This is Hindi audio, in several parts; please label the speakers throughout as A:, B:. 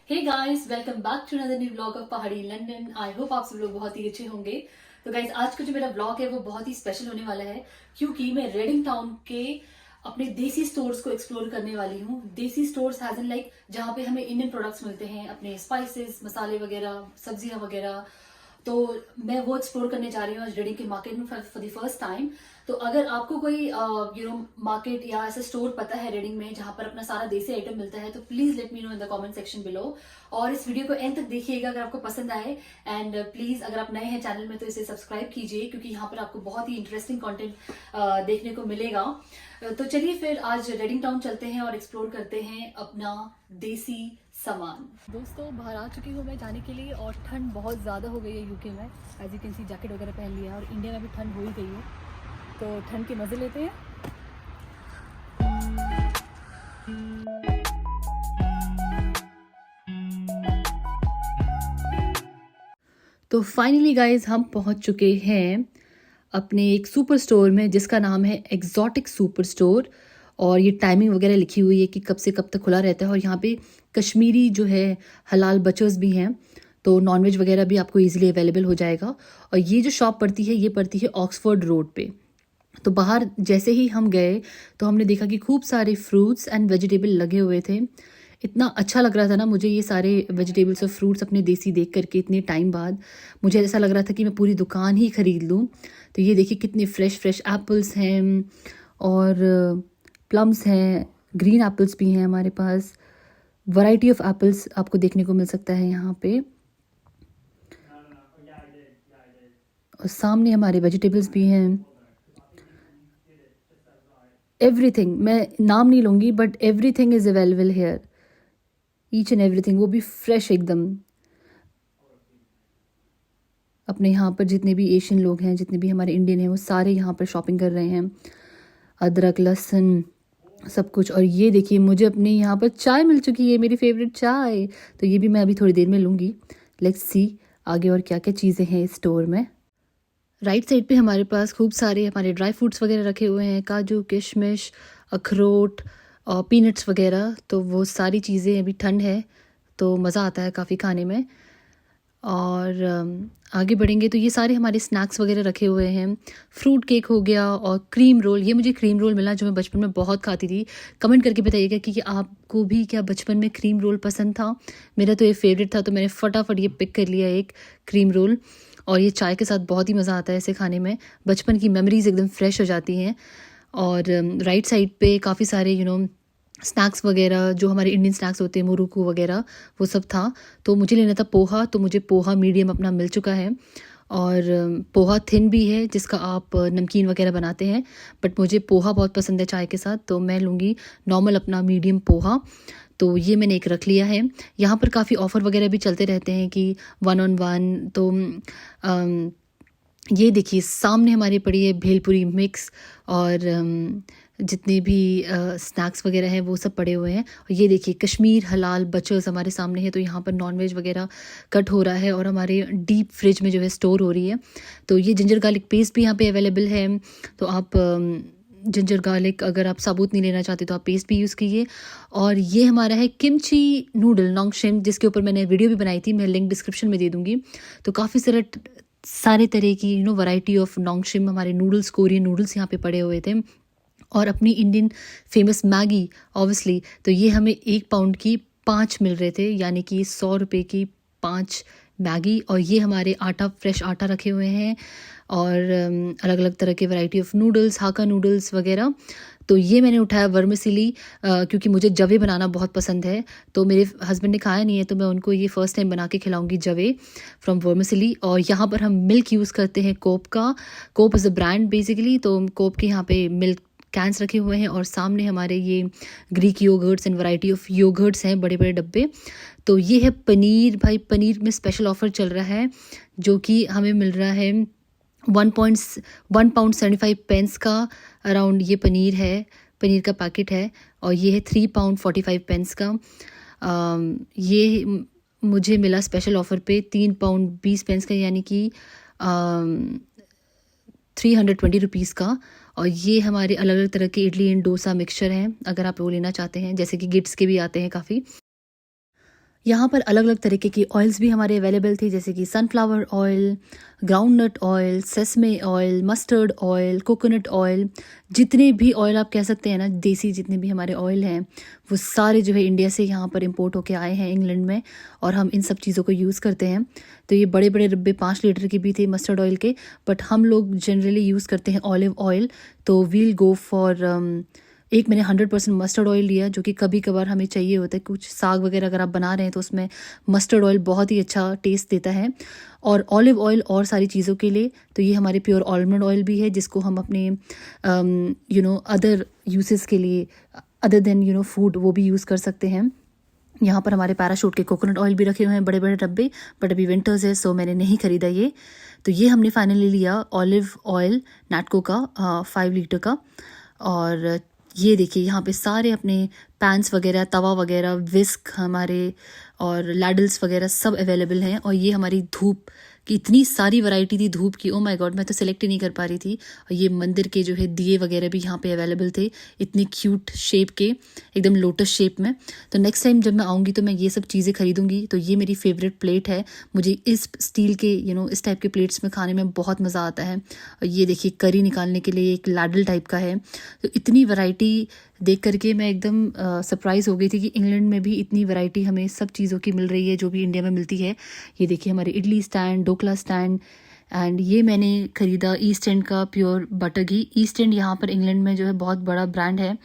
A: Hey guys, welcome back to another new vlog of Pahadi London. I hope आप सब लोग बहुत ही अच्छे होंगे। तो गाइस, आज का जो मेरा व्लॉग है वो बहुत ही स्पेशल होने वाला है, क्योंकि मैं रेडिंग टाउन के अपने देसी स्टोर्स को एक्सप्लोर करने वाली हूँ। देसी स्टोर्स हैज इन लाइक जहाँ पे हमें इंडियन प्रोडक्ट्स मिलते हैं, अपने स्पाइसेस, मसाले वगैरह, सब्जियां वगैरह। तो मैं वो एक्सप्लोर करने जा रही हूँ आज रेडिंग के मार्केट में फॉर द फर्स्ट टाइम। तो अगर आपको कोई मार्केट या ऐसा स्टोर पता है रेडिंग में जहाँ पर अपना सारा देसी आइटम मिलता है, तो please let me know in the comment section below. और इस वीडियो को एंड तक देखिएगा अगर आपको पसंद आए। एंड प्लीज अगर आप नए हैं चैनल में तो इसे सब्सक्राइब कीजिए, क्योंकि यहाँ पर आपको बहुत ही इंटरेस्टिंग कंटेंट देखने को मिलेगा। तो चलिए फिर आज रेडिंग टाउन चलते हैं और एक्सप्लोर करते हैं अपना देसी सामान। दोस्तों, बाहर आ चुकी हूँ मैं जाने के लिए, और ठंड बहुत ज़्यादा हो गई है यूके में। As you can see jacket वगैरह पहन लिया है, और इंडिया में भी ठंड हो ही गई है। तो ठंड के मज़े लेते हैं। तो फाइनली गाइज, हम पहुंच चुके हैं अपने एक सुपर स्टोर में जिसका नाम है एक्जॉटिक सुपर स्टोर। और ये टाइमिंग वगैरह लिखी हुई है कि कब से कब तक खुला रहता है। और यहाँ पे कश्मीरी जो है हलाल बचर्स भी हैं, तो नॉनवेज वगैरह भी आपको इजीली अवेलेबल हो जाएगा। और ये जो शॉप पड़ती है ये पड़ती है ऑक्सफोर्ड रोड पे। तो बाहर जैसे ही हम गए तो हमने देखा कि खूब सारे फ्रूट्स एंड वेजिटेबल लगे हुए थे। इतना अच्छा लग रहा था ना मुझे ये सारे वेजिटेबल्स और फ्रूट्स अपने देसी देख करके इतने टाइम बाद। मुझे ऐसा लग रहा था कि मैं पूरी दुकान ही खरीद लूँ। तो ये देखिए कितने फ्रेश फ्रेश एप्पल्स हैं, और प्लम्स हैं, ग्रीन एप्पल्स भी हैं हमारे पास। वैरायटी ऑफ एप्पल्स आपको देखने को मिल सकता है यहाँ पे। और सामने हमारे वेजिटेबल्स भी हैं। एवरीथिंग, मैं नाम नहीं लूँगी but everything is available hair, each and everything, वो भी फ्रेश एकदम। अपने यहाँ पर जितने भी एशियन लोग हैं, जितने भी हमारे इंडियन हैं, वो सारे यहाँ पर शॉपिंग कर रहे हैं। अदरक, लहसुन, सब कुछ। और ये देखिए मुझे अपने यहाँ पर चाय मिल चुकी है, मेरी फेवरेट चाय। तो ये भी मैं अभी थोड़ी देर में लूँगी। लेट्स सी आगे और क्या क्या चीज़ें हैं इस स्टोर में। राइट साइड पे हमारे पास खूब सारे हमारे ड्राई फ्रूट्स वगैरह रखे हुए हैं, काजू, किशमिश, अखरोट और पीनट्स वगैरह। तो वो सारी चीज़ें, अभी ठंड है तो मज़ा आता है काफ़ी खाने में। और आगे बढ़ेंगे तो ये सारे हमारे स्नैक्स वगैरह रखे हुए हैं। फ्रूट केक हो गया, और क्रीम रोल। ये मुझे क्रीम रोल मिला जो मैं बचपन में बहुत खाती थी। कमेंट करके बताइएगा कि आपको भी क्या बचपन में क्रीम रोल पसंद था। मेरा तो ये फेवरेट था, तो मैंने फटाफट ये पिक कर लिया एक क्रीम रोल। और ये चाय के साथ बहुत ही मज़ा आता है इसे खाने में। बचपन की मेमोरीज एकदम फ्रेश हो जाती हैं। और राइट साइड पे काफ़ी सारे स्नैक्स वगैरह जो हमारे इंडियन स्नैक्स होते हैं, मुरुकू वगैरह, वो सब था। तो मुझे लेना था पोहा, तो मुझे पोहा मीडियम अपना मिल चुका है। और पोहा थिन भी है जिसका आप नमकीन वगैरह बनाते हैं, बट मुझे पोहा बहुत पसंद है चाय के साथ, तो मैं लूँगी नॉर्मल अपना मीडियम पोहा। तो ये मैंने एक रख लिया है। यहाँ पर काफ़ी ऑफ़र वगैरह भी चलते रहते हैं कि 1 on 1। तो ये देखिए सामने हमारी पड़ी है भेलपुरी मिक्स, और जितने भी स्नैक्स वगैरह हैं वो सब पड़े हुए हैं। और ये देखिए कश्मीर हलाल बचर्स हमारे सामने है। तो यहाँ पर नॉनवेज वगैरह कट हो रहा है और हमारे डीप फ्रिज में जो है स्टोर हो रही है। तो ये जिंजर गार्लिक पेस्ट भी यहाँ पे अवेलेबल है। तो आप जिंजर गार्लिक अगर आप साबुत नहीं लेना चाहते तो आप पेस्ट भी यूज़ कीजिए। और ये हमारा है किमची नूडल नोंगशिम, जिसके ऊपर मैंने वीडियो भी बनाई थी, मैं लिंक डिस्क्रिप्शन में दे दूँगी। तो काफ़ी सारे तरह की वैरायटी ऑफ नोंगशिम, हमारे नूडल्स, कोरियन नूडल्स यहाँ पे पड़े हुए थे। और अपनी इंडियन फेमस मैगी ऑब्वियसली। तो ये हमें 1 पाउंड की 5 मिल रहे थे, यानी कि 100 रुपये की 5 मैगी। और ये हमारे आटा, फ्रेश आटा रखे हुए हैं, और अलग अलग तरह के वैरायटी ऑफ नूडल्स, हाका नूडल्स वगैरह। तो ये मैंने उठाया वर्मिसेली, क्योंकि मुझे जवे बनाना बहुत पसंद है। तो मेरे हस्बैंड ने खाया नहीं है, तो मैं उनको ये फ़र्स्ट टाइम बना के खिलाऊंगी, जवे फ्रॉम वर्मिसेली। और यहाँ पर हम मिल्क यूज़ करते हैं कोप का। कोप इज़ अ ब्रांड बेसिकली। तो कोप के यहाँ पे मिल्क कैंस रखे हुए हैं, और सामने हमारे ये Greek yoghurts and variety of yoghurts हैं, बड़े बड़े डब्बे। तो ये है पनीर। भाई पनीर में स्पेशल ऑफ़र चल रहा है, जो कि हमें मिल रहा है 1 पाउंड 75 पेंस का अराउंड। ये पनीर है, पनीर का पैकेट है। और ये है 3 पाउंड 45 पेंस का। ये मुझे मिला स्पेशल ऑफ़र पे 3 पाउंड 20 पेंस का, यानी कि 320 रुपीज़ का। और ये हमारे अलग अलग तरह के इडली एंड डोसा मिक्सचर हैं, अगर आप वो लेना चाहते हैं, जैसे कि गिट्स के भी आते हैं काफ़ी। यहाँ पर अलग अलग तरीके की ऑयल्स भी हमारे अवेलेबल थी, जैसे कि sunflower oil, groundnut oil, sesame oil, mustard oil, coconut oil, जितने भी ऑयल आप कह सकते हैं ना, देसी जितने भी हमारे ऑयल हैं वो सारे जो है इंडिया से यहाँ पर इंपोर्ट होके आए हैं इंग्लैंड में, और हम इन सब चीज़ों को यूज़ करते हैं। तो ये बड़े बड़े डब्बे 5 लीटर के भी थे मस्टर्ड ऑयल के, बट हम लोग जनरली यूज़ करते हैं ऑलिव ऑयल। तो वील गो फॉर एक मैंने 100% मस्टर्ड ऑयल लिया, जो कि कभी कभार हमें चाहिए होता है, कुछ साग वगैरह अगर आप बना रहे हैं तो उसमें मस्टर्ड ऑयल बहुत ही अच्छा टेस्ट देता है। और ऑलिव ऑयल और सारी चीज़ों के लिए तो ये हमारे प्योर आलमंड ऑयल भी है, जिसको हम अपने अदर यूसेस के लिए, अदर देन फूड, वो भी यूज़ कर सकते हैं। यहाँ पर हमारे पैराशूट के कोकोनट ऑयल भी रखे हुए हैं बड़े बड़े डब्बे, बट अभी विंटर्स है सो मैंने नहीं ख़रीदा ये। तो ये हमने फाइनली लिया ऑलिव ऑयल नैटको का 5 लीटर का। और ये देखिए यहाँ पे सारे अपने पैन्स वगैरह, तवा वगैरह, विस्क हमारे और लैडल्स वगैरह सब अवेलेबल हैं। और ये हमारी धूप की इतनी सारी वैरायटी थी धूप की, ओ माय गॉड, मैं तो सिलेक्ट ही नहीं कर पा रही थी। और ये मंदिर के जो है दिए वगैरह भी यहाँ पे अवेलेबल थे, इतने क्यूट शेप के, एकदम लोटस शेप में। तो नेक्स्ट टाइम जब मैं आऊँगी तो मैं ये सब चीज़ें खरीदूँगी। तो ये मेरी फेवरेट प्लेट है, मुझे इस स्टील के इस टाइप के प्लेट्स में खाने में बहुत मज़ा आता है। और ये देखिए करी निकालने के लिए एक लैडल टाइप का है। तो इतनी वैरायटी देख करके मैं एकदम सरप्राइज़ हो गई थी कि इंग्लैंड में भी इतनी वैरायटी हमें सब चीज़ों की मिल रही है जो भी इंडिया में मिलती है। ये देखिए हमारे idli stand, dhokla stand, and ये मैंने ख़रीदा ईस्ट एंड का pure butter ghee. East and यहाँ पर इंग्लैंड में जो है बहुत बड़ा ब्रांड है,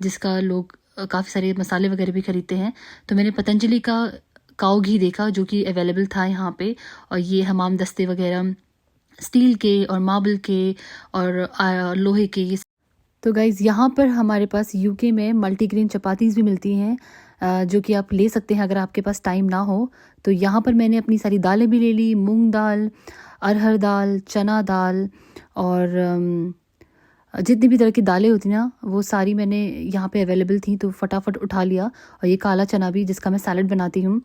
A: जिसका लोग काफ़ी सारे मसाले वगैरह भी खरीदते हैं। तो मैंने पतंजलि का काऊ घी देखा जो कि अवेलेबल था यहाँ पे। और ये हमाम दस्ते वगैरह स्टील के और मार्बल के और लोहे के, ये तो गाइज़ यहाँ पर हमारे पास यूके में मल्टीग्रेन चपातीज़ भी मिलती हैं, जो कि आप ले सकते हैं अगर आपके पास टाइम ना हो। तो यहाँ पर मैंने अपनी सारी दालें भी ले ली, मूंग दाल, अरहर दाल, चना दाल, और जितनी भी तरह की दालें होती ना वो सारी मैंने यहाँ पे अवेलेबल थी, तो फटाफट उठा लिया। और ये काला चना भी, जिसका मैं सैलड बनाती हूँ।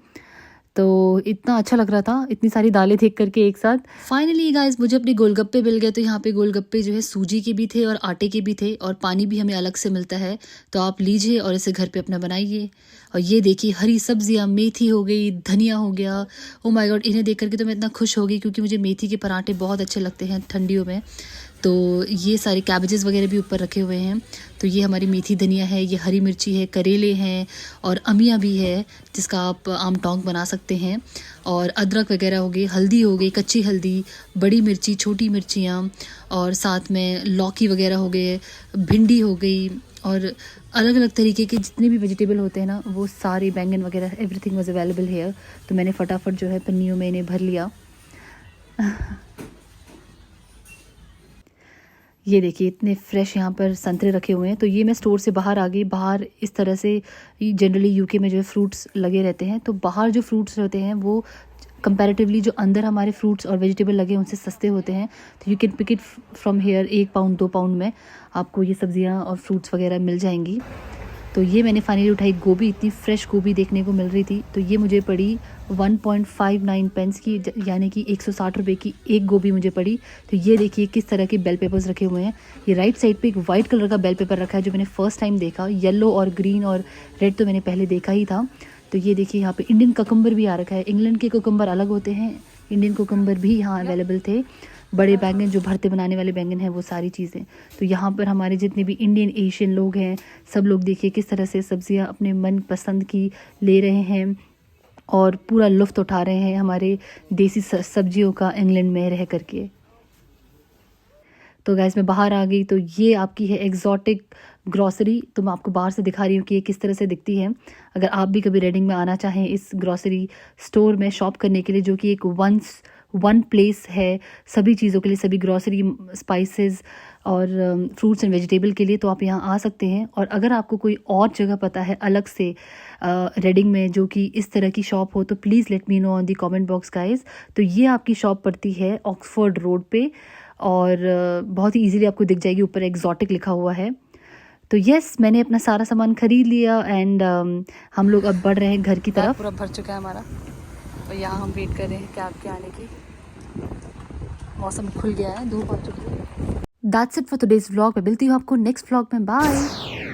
A: तो इतना अच्छा लग रहा था इतनी सारी दालें देख करके एक साथ। फाइनली गाइस मुझे अपने गोलगप्पे मिल गए। तो यहाँ पे गोलगप्पे जो है सूजी के भी थे और आटे के भी थे, और पानी भी हमें अलग से मिलता है। तो आप लीजिए और इसे घर पे अपना बनाइए। और ये देखिए हरी सब्जियाँ, मेथी हो गई, धनिया हो गया, ओ माय गॉड, इन्हें देख करके तो मैं इतना खुश हो गई, क्योंकि मुझे मेथी के पराठे बहुत अच्छे लगते हैं ठंडियों में। तो ये सारे कैबेजेस वगैरह भी ऊपर रखे हुए हैं। तो ये हमारी मेथी धनिया है, ये हरी मिर्ची है, करेले हैं, और अमिया भी है जिसका आप आम टोंक बना सकते हैं, और अदरक वगैरह हो गई, हल्दी हो गई, कच्ची हल्दी, बड़ी मिर्ची, छोटी मिर्चियाँ, और साथ में लौकी वगैरह हो गए, भिंडी हो गई, और अलग अलग तरीके के जितने भी वेजिटेबल होते हैं ना वो सारे, बैंगन वगैरह, एवरीथिंग वाज अवेलेबल हेयर। तो मैंने फटाफट जो है पन्नियों में इन्हें भर लिया। ये देखिए इतने फ्रेश यहाँ पर संतरे रखे हुए हैं। तो ये मैं स्टोर से बाहर आ गई। बाहर इस तरह से जनरली यूके में जो है फ्रूट्स लगे रहते हैं, तो बाहर जो फ्रूट्स रहते हैं वो कंपैरेटिवली जो अंदर हमारे फ्रूट्स और वेजिटेबल लगे हैं उनसे सस्ते होते हैं। तो you can pick it from here. 1 pound 2 pound में आपको ये सब्जियाँ और फ्रूट्स वगैरह मिल जाएंगी। तो ये मैंने फाइनली उठाई गोभी, इतनी फ्रेश गोभी देखने को मिल रही थी। तो ये मुझे पड़ी 1.59 पेंस की, यानी कि 160 रुपये की एक गोभी मुझे पड़ी। तो ये देखिए किस तरह के बेल पेपर्स रखे हुए हैं। ये राइट साइड पे एक वाइट कलर का बेल पेपर रखा है जो मैंने फ़र्स्ट टाइम देखा। येलो और ग्रीन और रेड तो मैंने पहले देखा ही था। तो ये देखिए यहाँ पे इंडियन कुकुम्बर भी आ रखा है। इंग्लैंड के कुकुम्बर अलग होते हैं, इंडियन कुकुम्बर भी यहाँ अवेलेबल थे। बड़े बैंगन जो भरते बनाने वाले बैंगन हैं वो सारी चीज़ें। तो यहाँ पर हमारे जितने भी इंडियन एशियन लोग हैं सब लोग देखिए किस तरह से सब्जियाँ अपने मन पसंद की ले रहे हैं और पूरा लुफ्त उठा रहे हैं हमारे देसी सब्जियों का इंग्लैंड में रह करके। तो गैस मैं बाहर आ गई। तो ये आपकी है एग्जॉटिक ग्रॉसरी। तो मैं आपको बाहर से दिखा रही हूँ कि ये किस तरह से दिखती है। अगर आप भी कभी रेडिंग में आना चाहें इस ग्रॉसरी स्टोर में शॉप करने के लिए, जो कि एक वन प्लेस है सभी चीज़ों के लिए, सभी ग्रॉसरी, स्पाइसेस और फ्रूट्स एंड वेजिटेबल के लिए, तो आप यहाँ आ सकते हैं। और अगर आपको कोई और जगह पता है अलग से रेडिंग में जो कि इस तरह की शॉप हो, तो please let me know on the comment box guys. तो ये आपकी शॉप पड़ती है ऑक्सफोर्ड रोड पे, और बहुत ही इजीली आपको दिख जाएगी, ऊपर एग्जॉटिक लिखा हुआ है। तो यस, मैंने अपना सारा सामान खरीद लिया एंड हम लोग अब बढ़ रहे हैं घर की तरफ। पूरा भर चुका है हमारा, और यहाँ हम वेट कर रहे हैं कैब के आने की। मौसम खुल गया है, धूप आ चुकी है। That's it for today's vlog. मैं मिलती हूँ आपको नेक्स्ट व्लॉग में। बाय।